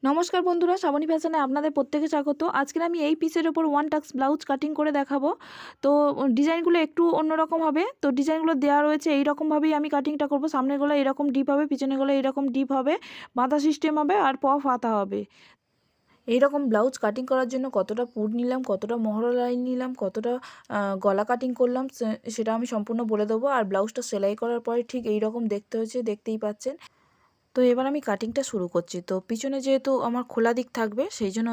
নমস্কার বন্ধুরা, শ্রাবণী ফ্যাশনে আপনাদের প্রত্যেকে স্বাগত। আজকে আমি এই পিসের ওপর ওয়ান টাক্স ব্লাউজ কাটিং করে দেখাবো। তো ডিজাইনগুলো একটু অন্যরকম হবে। তো ডিজাইনগুলো দেওয়া রয়েছে এই রকমভাবেই আমি কাটিংটা করব। সামনের গলা এরকম ডিপ হবে, পিছনের গলা এরকম ডিপ হবে, বাঁধা সিস্টেম হবে আর পফ হাতা হবে। এইরকম ব্লাউজ কাটিং করার জন্য কতটা পুট নিলাম, কতটা মহড়া লাইন নিলাম, কতটা গলা কাটিং করলাম সেটা আমি সম্পূর্ণ বলে দেবো। আর ব্লাউজটা সেলাই করার পরে ঠিক এই রকম দেখতে হয়েছে, দেখতেই পাচ্ছেন। তো এবার আমি কাটিংটা শুরু করছি। তো পিছনে যেহেতু আমার খোলা দিক থাকবে সেই জন্য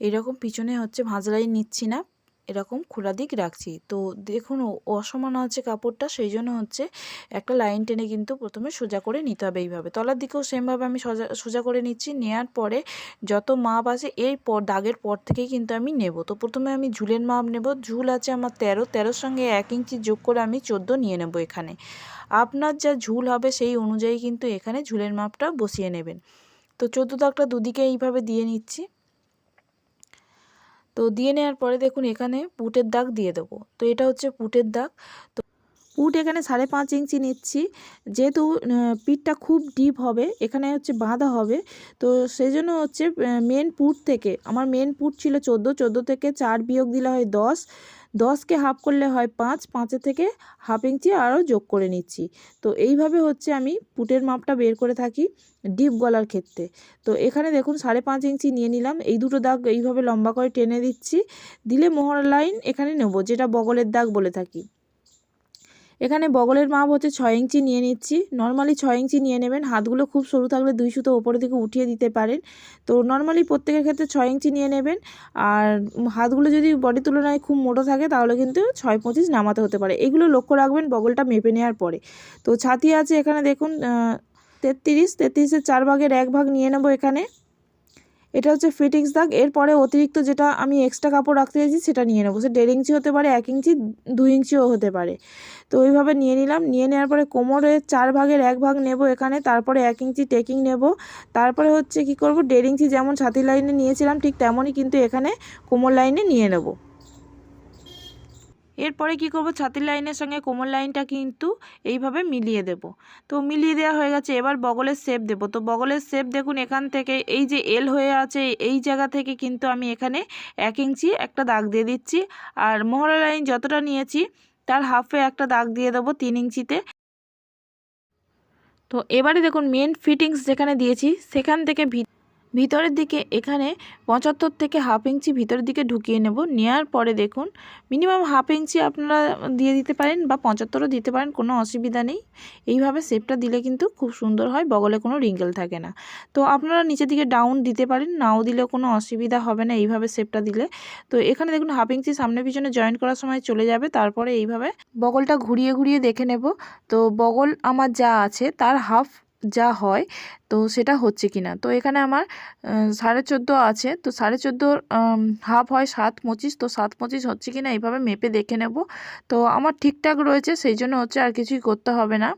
এইরকম পিছনে ভাঁজ লাইন নিচ্ছি না, এরকম খোলা দিক রাখছি। তো দেখুন অসমান আছে কাপড়টা, সেই জন্য একটা লাইন টেনে কিন্তু প্রথমে সোজা করে নিতে হবে। এইভাবে তলার দিকেও সেমভাবে আমি সোজা করে নিচ্ছি। নেওয়ার পরে যত মাপ আছে এর পর দাগের পর থেকেই কিন্তু আমি নেব। তো প্রথমে আমি ঝুলের মাপ নেব। ঝুল আছে আমার 13 সঙ্গে 1 ইঞ্চি যোগ করে আমি 14 নিয়ে নেব। এখানে আপনার যা ঝুল হবে সেই অনুযায়ী কিন্তু এখানে ঝুলের মাপটা বসিয়ে নেবেন। তো 14 দাগটা দুদিকে এইভাবে দিয়ে নিচ্ছি। তো দিয়ে নেওয়ার পরে দেখুন এখানে পুটের দাগ দিয়ে দেবো। তো এটা পুটের দাগ। তো পুট এখানে 5.5 ইঞ্চি নিচ্ছি। যেহেতু পিঠটা খুব ডিপ হবে, এখানে বাঁধা হবে, তো সেই জন্য মেন পুট থেকে আমার মেন পুট ছিল 14 থেকে 4 বিয়োগ দিলে হয় 10, 10কে হাফ করলে হয় 5, 5 থেকে হাফ ইঞ্চি আরও যোগ করে নিচ্ছি। তো এইভাবে আমি পুটের মাপটা বের করে থাকি ডিপ গলার ক্ষেত্রে। তো এখানে দেখুন 5.5 ইঞ্চি নিয়ে নিলাম। এই দুটো দাগ এইভাবে লম্বা করে টেনে দিচ্ছি। দিলে মোহরা লাইন এখানে নেব, যেটা বগলের দাগ বলে থাকি। এখানে বগলের মাপ 6 ইঞ্চি নিয়ে নিচ্ছি। নর্মালি 6 ইঞ্চি নিয়ে নেবেন। হাতগুলো খুব সরু থাকলে 2 সুতো ওপরের দিকে উঠিয়ে দিতে পারেন। তো নর্মালি প্রত্যেকের ক্ষেত্রে 6 ইঞ্চি নিয়ে নেবেন। আর হাতগুলো যদি বডির তুলনায় খুব মোটা থাকে তাহলে কিন্তু 6.25 নামাতে হতে পারে। এগুলো লক্ষ্য রাখবেন বগলটা মেপে নেওয়ার পরে। তো ছাতি আছে এখানে দেখুন 33-এর 4 ভাগের 1 ভাগ নিয়ে নেব এখানে। এটা ফিটিংস দাগ। এরপরে অতিরিক্ত যেটা আমি এক্সট্রা কাপড় রাখতে চাইছি সেটা নিয়ে নেবো। সে 1.5 ইঞ্চি হতে পারে, 1 ইঞ্চি, 2 ইঞ্চিও হতে পারে। তো ওইভাবে নিয়ে নিলাম। নিয়ে নেওয়ার পরে কোমরের 4 ভাগের 1 ভাগ নেব এখানে। তারপরে 1 ইঞ্চি টেকিং নেব। তারপরে কি করব, 1.5 ইঞ্চি যেমন ছাতি লাইনে নিয়েছিলাম ঠিক তেমনই কিন্তু এখানে কোমর লাইনে নিয়ে নেব। এরপরে কি করব, ছাতির লাইনের সঙ্গে কোমর লাইনটা কিন্তু এইভাবে মিলিয়ে দেব। তো মিলিয়ে দেওয়া হয়ে গেছে। এবার বগলের শেপ দেব। তো বগলের শেপ দেখুন এখান থেকে এই যে এল হয়ে আছে এই জায়গা থেকে কিন্তু আমি এখানে 1 ইঞ্চি একটা দাগ দিয়ে দিচ্ছি। আর মোহরা লাইন যতটা নিয়েছি তার হাফে একটা দাগ দিয়ে দেবো 3 ইঞ্চিতে। তো এবারে দেখুন মেন ফিটিংস যেখানে দিয়েছি সেখান থেকে ভিতরের দিকে এখানে 75 থেকে হাফ ইঞ্চি ভিতরের দিকে ঢুকিয়ে নেব। নেওয়ার পরে দেখুন মিনিমাম হাফ ইঞ্চি আপনারা দিয়ে দিতে পারেন বা 75ও দিতে পারেন, কোনো অসুবিধা নেই। এইভাবে শেপটা দিলে কিন্তু খুব সুন্দর হয়, বগলে কোনো রিঙ্কেল থাকে না। তো আপনারা নিচের দিকে ডাউন দিতে পারেন, নাও দিলেও কোনো অসুবিধা হবে না এইভাবে শেপটা দিলে। তো এখানে দেখুন হাফ ইঞ্চি সামনে পিছনে জয়েন্ট করার সময় চলে যাবে। তারপরে এইভাবে বগলটা ঘুরিয়ে ঘুরিয়ে দেখে নেব। তো বগল আমার যা আছে তার হাফ যা হয় তো সেটা হচ্ছে কিনা। তো এখানে আমার 14.5 আছে। তো 14.5 হাফ হয় 7.25। তো 7.25 হচ্ছে কিনা এইভাবে মেপে দেখে নেব। তো আমার ঠিকঠাক রয়েছে, সেই জন্য আর কিছুই করতে হবে না।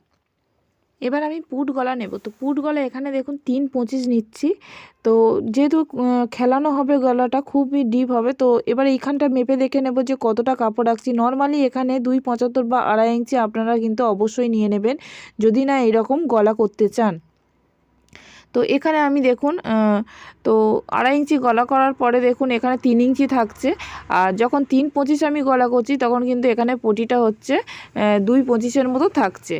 এবার আমি পুট গলা নেব। তো পুট গলা এখানে দেখুন 3.25 নিচ্ছি। তো যেহেতু খেলানো হবে গলাটা খুবই ডিপ হবে, তো এবার এইখানটা মেপে দেখে নেব যে কতটা কাপড় রাখছি। নর্মালি এখানে 2.75 বা 2.5 ইঞ্চি আপনারা কিন্তু অবশ্যই নিয়ে নেবেন যদি না এরকম গলা করতে চান। তো এখানে আমি দেখুন তো 2.5 ইঞ্চি গলা করার পরে দেখুন এখানে 3 ইঞ্চি থাকছে। আর যখন 3.25 আমি গলা করছি তখন কিন্তু এখানে পটিটা 2.25-এর মতো থাকছে।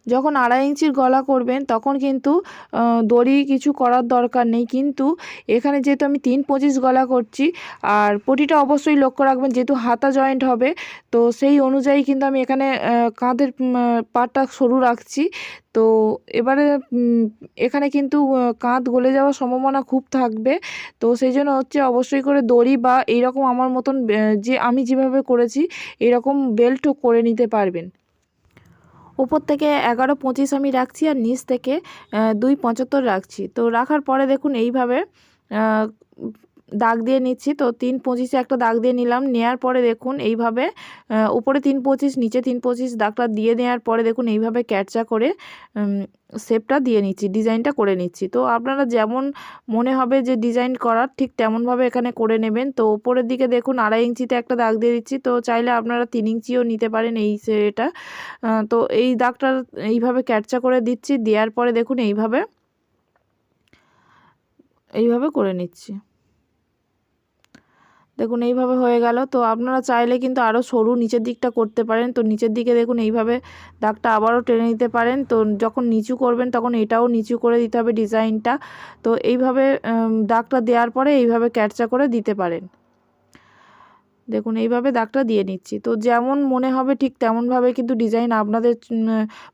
যখন 2.5 ইঞ্চির গলা করবেন তখন কিন্তু দড়ি কিছু করার দরকার নেই। কিন্তু এখানে যেহেতু আমি 3.25 গলা করছি আর পটিটা অবশ্যই লক্ষ্য রাখবেন, যেহেতু হাতা জয়েন্ট হবে তো সেই অনুযায়ী কিন্তু আমি এখানে কাঁধের পাটটা সরু রাখছি। তো এবারে এখানে কিন্তু কাঁধ গলে যাওয়ার সম্ভাবনা খুব থাকবে। তো সেই জন্য অবশ্যই করে দড়ি বা এইরকম আমার মতন যে আমি যেভাবে করেছি এরকম বেল্টও করে নিতে পারবেন। উপর থেকে 11.25 আমি রাখছি আর নিচ থেকে 2.75 রাখছি। তো রাখার পরে দেখুন এইভাবে দাগ দিয়ে নিচ্ছি। তো 3.25-এ একটা দাগ দিয়ে নিলাম। নেওয়ার পরে দেখুন এইভাবে উপরে 3.25 নিচে 3.25 দাগটা দিয়ে নেওয়ার পরে দেখুন এইভাবে ক্যাটচা করে শেপটা দিয়ে নিচ্ছি, ডিজাইনটা করে নিচ্ছি। তো আপনারা যেমন মনে হবে যে ডিজাইন করার ঠিক তেমনভাবে এখানে করে নেবেন। তো উপরের দিকে দেখুন 2.5 ইঞ্চিতে একটা দাগ দিয়ে দিচ্ছি। তো চাইলে আপনারা 3 ইঞ্চিও নিতে পারেন এটা। তো এই দাগটা এইভাবে ক্যাটচা করে দিচ্ছি। দেওয়ার পরে দেখুন এইভাবে এইভাবে করে নিচ্ছি। দেখুন এইভাবে হয়ে গেল। তো আপনারা চাইলে কিন্তু আরও সরু নিচের দিকটা করতে পারেন। তো নিচের দিকে দেখুন এইভাবে দাগটা আবারও টেনে নিতে পারেন। তো যখন নিচু করবেন তখন এটাও নিচু করে দিতে হবে ডিজাইনটা। তো এইভাবে দাগটা দেওয়ার পরে এইভাবে ক্যাটচা করে দিতে পারেন। দেখুন এইভাবে দাগটা দিয়ে নিচ্ছি। তো যেমন মনে হবে ঠিক তেমনভাবে কিন্তু ডিজাইন আপনাদের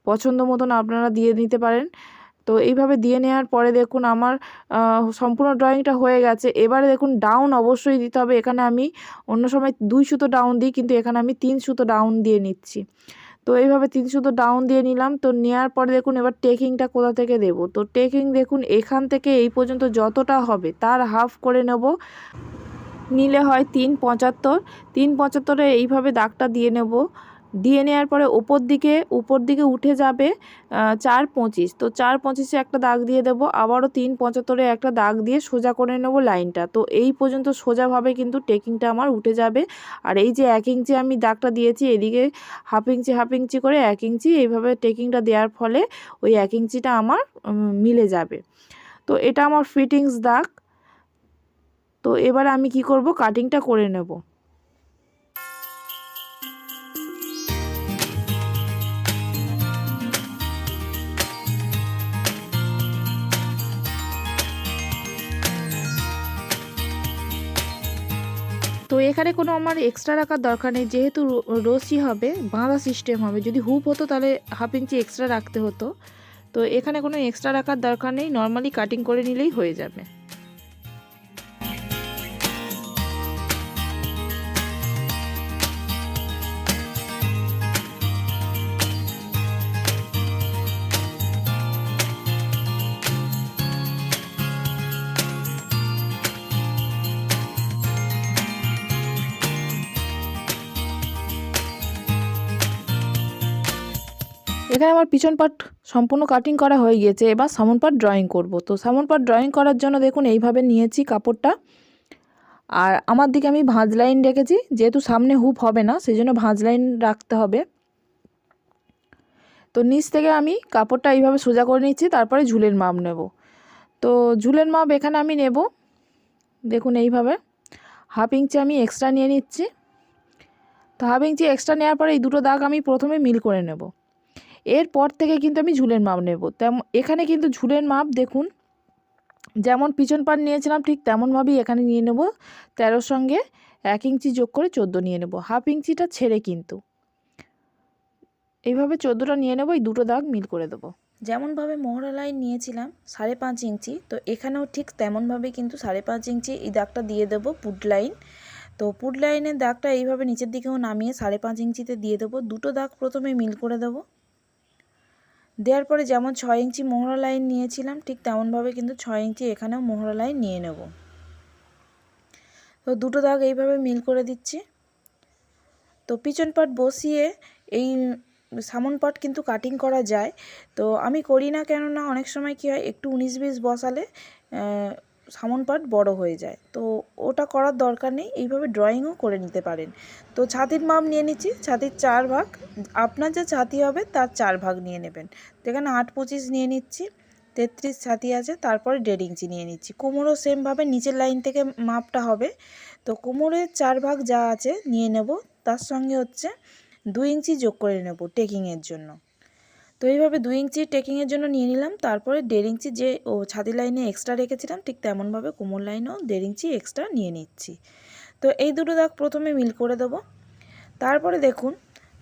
পছন্দ মতন আপনারা দিয়ে নিতে পারেন। তো এইভাবে দিয়ে নেওয়ার পরে দেখুন আমার সম্পূর্ণ ড্রয়িংটা হয়ে গেছে। এবারে দেখুন ডাউন অবশ্যই দিতে হবে। এখানে আমি অন্য সময় 2 সুতো ডাউন দিই, কিন্তু এখানে আমি 3 সুতো ডাউন দিয়ে নিচ্ছি। তো এইভাবে 3 সুতো ডাউন দিয়ে নিলাম। তো নেওয়ার পরে দেখুন এবার টেকিংটা কোথা থেকে দেব। তো টেকিং দেখুন এখান থেকে এই পর্যন্ত যতটা হবে তার হাফ করে নেব। নিলে হয় 3.75। 3.75-এ এইভাবে দাগটা দিয়ে নেব। দিয়ে নেওয়ার পরে উপর দিকে উঠে যাবে 4.25। তো 4.25-এ একটা দাগ দিয়ে দেবো। আবারও 3.75-এ একটা দাগ দিয়ে সোজা করে নেব লাইনটা। তো এই পর্যন্ত সোজাভাবে কিন্তু টেকিংটা আমার উঠে যাবে। আর এই যে 1 ইঞ্চি আমি দাগটা দিয়েছি, এদিকে হাফ ইঞ্চি করে 1 ইঞ্চি এইভাবে টেকিংটা দেওয়ার ফলে ওই 1 ইঞ্চিটা আমার মিলে যাবে। তো এটা আমার ফিটিংস দাগ। তো এবার আমি কি করব, কাটিংটা করে নেব। তো এখানে কোনো আমার এক্সট্রা রাখার দরকার নেই, যেহেতু রশি হবে, বাঁধা সিস্টেম হবে। যদি হুপ হতো তাহলে হাফ ইঞ্চি এক্সট্রা রাখতে হতো। তো এখানে কোনো এক্সট্রা রাখার দরকার নেই, নর্মালি কাটিং করে নিলেই হয়ে যাবে। এখানে আমার পিছন পার্ট সম্পূর্ণ কাটিং করা হয়ে গিয়েছে। এবার সামন পার্ট ড্রয়িং করব। তো সামন পার্ট ড্রয়িং করার জন্য দেখুন এইভাবে নিয়েছি কাপড়টা। আর আমার দিকে আমি ভাঁজ লাইন রেখেছি, যেহেতু সামনে হুপ হবে না সেই জন্য ভাঁজ লাইন রাখতে হবে। তো নিচ থেকে আমি কাপড়টা এইভাবে সোজা করে নিচ্ছি, তারপরে ঝুলের মাপ নেব। তো ঝুলের মাপ এখানে আমি নেব, দেখুন এইভাবে হাফ ইঞ্চি আমি এক্সট্রা নিয়ে নিচ্ছি। তো হাফ ইঞ্চি এক্সট্রা নেওয়ার পরে এই দুটো দাগ আমি প্রথমে মিল করে নেব। এরপর থেকে কিন্তু আমি ঝুলের মাপ নেব। এখানে কিন্তু ঝুলের মাপ দেখুন যেমন পিছন পাট নিয়েছিলাম ঠিক তেমনভাবেই এখানে নিয়ে নেব। 13 সঙ্গে 1 ইঞ্চি যোগ করে 14 নিয়ে নেব, হাফ ইঞ্চিটা ছেড়ে। কিন্তু এইভাবে 14টা নিয়ে নেব, এই দুটো দাগ মিল করে দেবো। যেমনভাবে মোহরা লাইন নিয়েছিলাম 5.5 ইঞ্চি, তো এখানেও ঠিক তেমনভাবে কিন্তু 5.5 ইঞ্চি এই দাগটা দিয়ে দেবো পুট লাইন। তো পুট লাইনের দাগটা এইভাবে নিচের দিকেও নামিয়ে 5.5 ইঞ্চিতে দিয়ে দেবো। দুটো দাগ প্রথমে মিল করে দেবো। দেওয়ার পরে যেমন 6 ইঞ্চি মোহরা লাইন নিয়েছিলাম ঠিক তেমনভাবে কিন্তু 6 ইঞ্চি এখানেও মোহরা লাইন নিয়ে নেব। তো দুটো দাগ এইভাবে মিল করে দিচ্ছি। তো পিছন পাট বসিয়ে এই সামন পাট কিন্তু কাটিং করা যায়। তো আমি করি না, কেননা অনেক সময় কী হয় একটু 19-20 বসালে সামন পাট বড় হয়ে যায়। তো ওটা করার দরকার নেই, এইভাবে ড্রয়িংও করে নিতে পারেন। তো ছাতির মাপ নিয়ে নিচ্ছি, ছাতির 4 ভাগ। আপনার যে ছাতি হবে তার 4 ভাগ নিয়ে নেবেন। তো এখানে 8.25 নিয়ে নিচ্ছি, 33 ছাতি আছে। তারপরে 1.5 ইঞ্চি নিয়ে নিচ্ছি। কোমরও সেমভাবে নিচের লাইন থেকে মাপটা হবে। তো কোমরের 4 ভাগ যা আছে নিয়ে নেব, তার সঙ্গে হচ্ছে 2 ইঞ্চি যোগ করে নেব টেকিংয়ের জন্য। তো এইভাবে 2 ইঞ্চি টেকিংয়ের জন্য নিয়ে নিলাম। তারপরে 1.5 ইঞ্চি যে ছাতি লাইনে এক্সট্রা রেখেছিলাম ঠিক তেমনভাবে কোমর লাইনেও 1.5 ইঞ্চি এক্সট্রা নিয়ে নিচ্ছি। তো এই দুটো দাগ প্রথমে মিল করে দেব। তারপরে দেখুন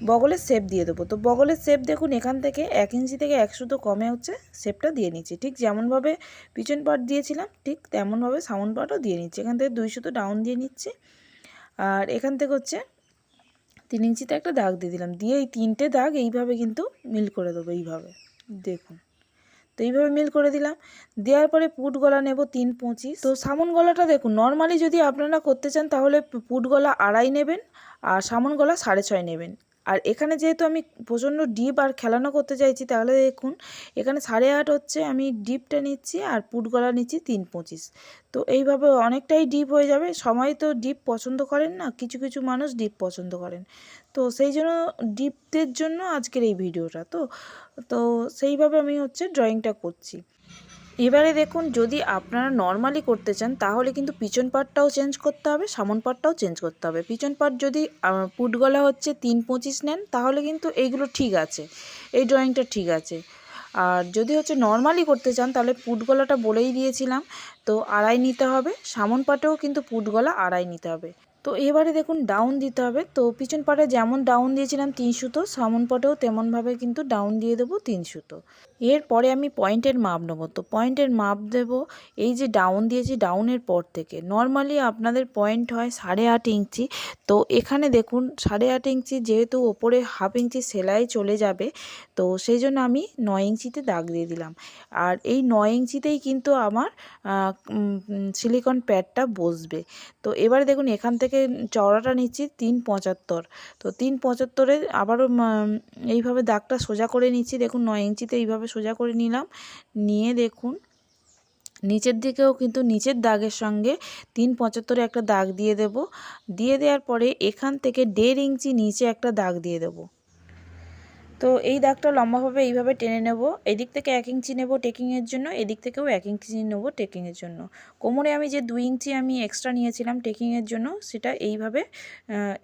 বগলের শেপ দিয়ে দেবো। তো বগলের শেপ দেখুন এখান থেকে 1 ইঞ্চি থেকে 1 সুতো কমে হচ্ছে শেপটা দিয়ে নিচ্ছি। ঠিক যেমনভাবে পিছন পাট দিয়েছিলাম ঠিক তেমনভাবে সামন পাটও দিয়ে নিচ্ছি। এখান থেকে 2 সুতো ডাউন দিয়ে নিচ্ছি। আর এখান থেকে হচ্ছে 3 ইঞ্চিতে একটা দাগ দিয়ে দিলাম। দিয়ে এই 3টে দাগ এইভাবে কিন্তু মিল করে দেবো। এইভাবে দেখুন, তো এইভাবে মিল করে দিলাম। দেওয়ার পরে পুট গলা নেব 3.25। তো সামন গলাটা দেখুন নর্মালি যদি আপনারা করতে চান তাহলে পুট গলা 2.5 নেবেন আর সামন গলা 6.5 নেবেন। আর এখানে যেহেতু আমি প্রচণ্ড ডিপ আর খেলানো করতে চাইছি, তাহলে দেখুন এখানে 8.5 হচ্ছে আমি ডিপটা নিচ্ছি আর পুট গলা নিচ্ছি 3.25। তো এইভাবে অনেকটাই ডিপ হয়ে যাবে। সবাই তো ডিপ পছন্দ করেন না, কিছু কিছু মানুষ ডিপ পছন্দ করেন। তো সেই জন্য ডিপদের জন্য আজকের এই ভিডিওটা। তো সেইভাবে আমি হচ্ছে ড্রয়িংটা করছি। এবারে দেখুন, যদি আপনারা নর্মালি করতে চান তাহলে কিন্তু পিছন পাটটাও চেঞ্জ করতে হবে, সামন পাটটাও চেঞ্জ করতে হবে। পিছন পাট যদি পুট গলা হচ্ছে 3-25 নেন তাহলে কিন্তু এইগুলো ঠিক আছে, এই ড্রয়িংটা ঠিক আছে। আর যদি হচ্ছে নর্মালি করতে চান তাহলে পুট গলাটা বলেই দিয়েছিলাম, তো 2.5 নিতে হবে। সামন পাটেও কিন্তু পুট গলা 2.5 নিতে হবে। তো এবারে দেখুন ডাউন দিতে হবে। তো পিছন পাটে যেমন ডাউন দিয়েছিলাম 3 সুতো, সামন পাটেও তেমনভাবে কিন্তু ডাউন দিয়ে দেবো 3 সুতো। এরপরে আমি পয়েন্টের মাপ নেব। তো পয়েন্টের মাপ দেব এই যে ডাউন দিয়েছি, ডাউনের পর থেকে নর্মালি আপনাদের পয়েন্ট হয় 8.5 ইঞ্চি। তো এখানে দেখুন 8.5 ইঞ্চি, যেহেতু ওপরে 1/2 ইঞ্চি সেলাই চলে যাবে, তো সেই জন্য আমি 9 ইঞ্চিতে দাগ দিয়ে দিলাম। আর এই 9 ইঞ্চিতেই কিন্তু আমার সিলিকন প্যাডটা বসবে। তো এবারে দেখুন এখান থেকে চওড়াটা নিচ্ছি 3.75। তো 3.75-এ আবারও এইভাবে দাগটা সোজা করে নিচ্ছি। দেখুন 9 ইঞ্চিতে এইভাবে সোজা করে নিলাম। নিয়ে দেখুন নিচের দিকেও কিন্তু নিচের দাগের সঙ্গে 3.75-এ একটা দাগ দিয়ে দেব। দিয়ে দেওয়ার পরে এখান থেকে 1.5 ইঞ্চি নিচে একটা দাগ দিয়ে দেব। তো এই দাগটা লম্বাভাবে এইভাবে টেনে নেব। এদিক থেকে 1 ইঞ্চি নেব টেকিংয়ের জন্য, এদিক থেকেও 1 ইঞ্চি নেব টেকিংয়ের জন্য। কোমরে আমি যে 2 ইঞ্চি আমি এক্সট্রা নিয়েছিলাম টেকিংয়ের জন্য, সেটা এইভাবে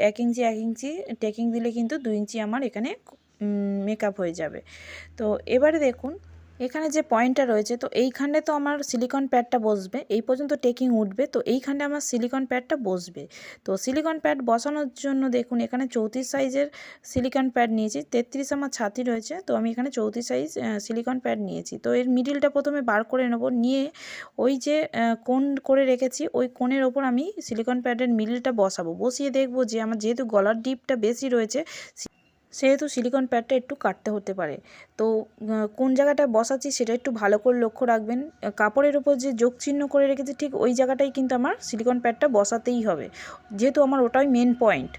1 ইঞ্চি 1 ইঞ্চি টেকিং দিলে কিন্তু 2 ইঞ্চি আমার এখানে মেকআপ হয়ে যাবে। তো এবারে দেখুন এখানে যে পয়েন্টটা রয়েছে, তো এইখানে তো আমার সিলিকন প্যাডটা বসবে, এই পর্যন্ত টেকিং উঠবে, তো এইখানে আমার সিলিকন প্যাডটা বসবে। তো সিলিকন প্যাড বসানোর জন্য দেখুন এখানে 34 সাইজের সিলিকন প্যাড নিয়েছি। 33 আমার ছাতি রয়েছে, তো আমি এখানে 34 সাইজ সিলিকন প্যাড নিয়েছি। তো এর মিডিলটা প্রথমে বার করে নেব, নিয়ে ওই যে কোণ করে রেখেছি ওই কোণের ওপর আমি সিলিকন প্যাডের মিডিলটা বসাবো। বসিয়ে দেখব যে আমার যেহেতু গলার ডিপটা বেশি রয়েছে সেহেতু সিলিকন প্যাডটা একটু কাটতে হতে পারে। তো কোন জায়গাটা বসাচ্ছি সেটা একটু ভালো করে লক্ষ্য রাখবেন। কাপড়ের উপর যে যোগ চিহ্ন করে রেখেছি ঠিক ওই জায়গাটাই কিন্তু আমার সিলিকন প্যাডটা বসাতেই হবে, যেহেতু আমার ওটাই মেন পয়েন্ট।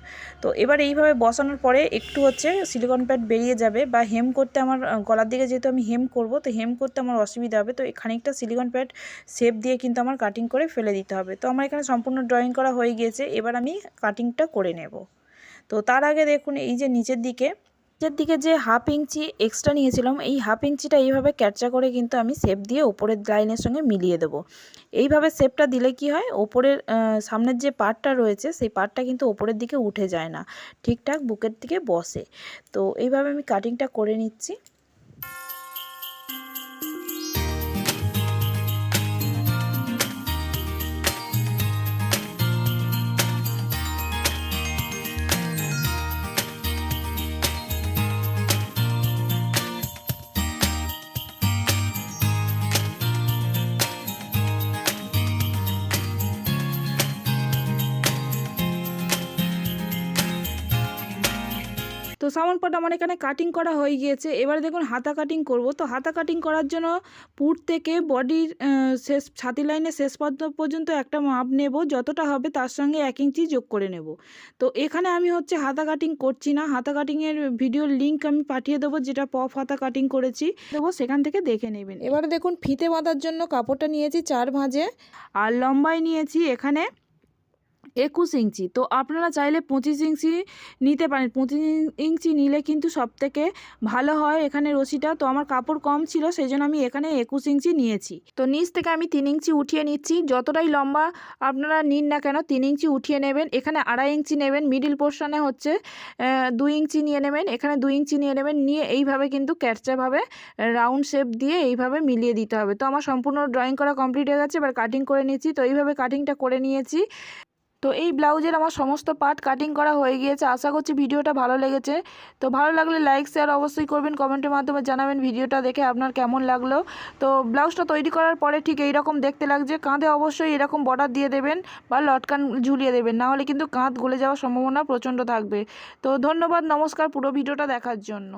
তো এবার এইভাবে বসানোর পরে একটু হচ্ছে সিলিকন প্যাড বেরিয়ে যাবে, বা হেম করতে আমার গলার দিকে যেহেতু আমি হেম করব, তো হেম করতে আমার অসুবিধা হবে। তো খানিকটা সিলিকন প্যাড শেপ দিয়ে কিন্তু আমার কাটিং করে ফেলে দিতে হবে। তো আমার এখানে সম্পূর্ণ ড্রয়িং করা হয়ে গিয়েছে, এবার আমি কাটিংটা করে নেব। তো তার আগে দেখুন এই যে নিচের দিকে যে 1/2 ইঞ্চি এক্সট্রা নিয়েছিলাম, এই 1/2 ইঞ্চিটা এইভাবে ক্যাপচা করে কিন্তু আমি শেপ দিয়ে ওপরের লাইনের সঙ্গে মিলিয়ে দেব। এইভাবে শেপটা দিলে কি হয়, ওপরের সামনের যে পার্টটা রয়েছে সেই পার্টটা কিন্তু ওপরের দিকে উঠে যায় না, ঠিকঠাক বুকের দিকে বসে। তো এইভাবে আমি কাটিংটা করে নিচ্ছি। তো সামন পাট আমার এখানে কাটিং করা হয়ে গিয়েছে। এবারে দেখুন হাতা কাটিং করব। তো হাতা কাটিং করার জন্য পুট থেকে বডির শেষ ছাতি লাইনের শেষ পর্যন্ত একটা মাপ নেব, যতটা হবে তার সঙ্গে 1 ইঞ্চি যোগ করে নেব। তো এখানে আমি হচ্ছে হাতা কাটিং করছি না, হাতা কাটিংয়ের ভিডিওর লিঙ্ক আমি পাঠিয়ে দেবো, যেটা পপ হাতা কাটিং করেছি দেবো, সেখান থেকে দেখে নেবেন। এবারে দেখুন ফিতে বাঁধার জন্য কাপড়টা নিয়েছি 4 ভাঁজে, আর লম্বায় নিয়েছি এখানে 21 ইঞ্চি। তো আপনারা চাইলে 25 ইঞ্চি নিতে পারেন, 25 ইঞ্চি নিলে কিন্তু সবথেকে ভালো হয় এখানে রশিটা। তো আমার কাপড় কম ছিল সেই জন্য আমি এখানে 21 ইঞ্চি নিয়েছি। তো নিচ থেকে আমি 3 ইঞ্চি উঠিয়ে নিচ্ছি। যতটাই লম্বা আপনারা নিন না কেন 3 ইঞ্চি উঠিয়ে নেবেন। এখানে 2.5 ইঞ্চি নেবেন, মিডিল পোর্শনে হচ্ছে 2 ইঞ্চি নিয়ে নেবেন, এখানে 2 ইঞ্চি নিয়ে নেবেন। নিয়ে এইভাবে কিন্তু ক্যাটচাভাবে রাউন্ড শেপ দিয়ে এইভাবে মিলিয়ে দিতে হবে। তো আমার সম্পূর্ণ ড্রয়িং করা কমপ্লিট হয়ে গেছে, এবার কাটিং করে নিচ্ছি। তো এইভাবে কাটিংটা করে নিয়েছি। তো এই ব্লাউজের আমার সমস্ত পার্ট কাটিং করা হয়ে গিয়েছে। আশা করছি ভিডিওটা ভালো লেগেছে। তো ভালো লাগলে লাইক শেয়ার অবশ্যই করবেন, কমেন্টের মাধ্যমে জানাবেন ভিডিওটা দেখে আপনার কেমন লাগলো। তো ব্লাউজটা তৈরি করার পরে ঠিক এই রকম দেখতে লাগছে। কাঁধে অবশ্যই এরকম বর্ডার দিয়ে দেবেন বা লটকান ঝুলিয়ে দেবেন, নাহলে কিন্তু কাঁধ গলে যাওয়ার সম্ভাবনা প্রচণ্ড থাকবে। তো ধন্যবাদ, নমস্কার পুরো ভিডিওটা দেখার জন্য।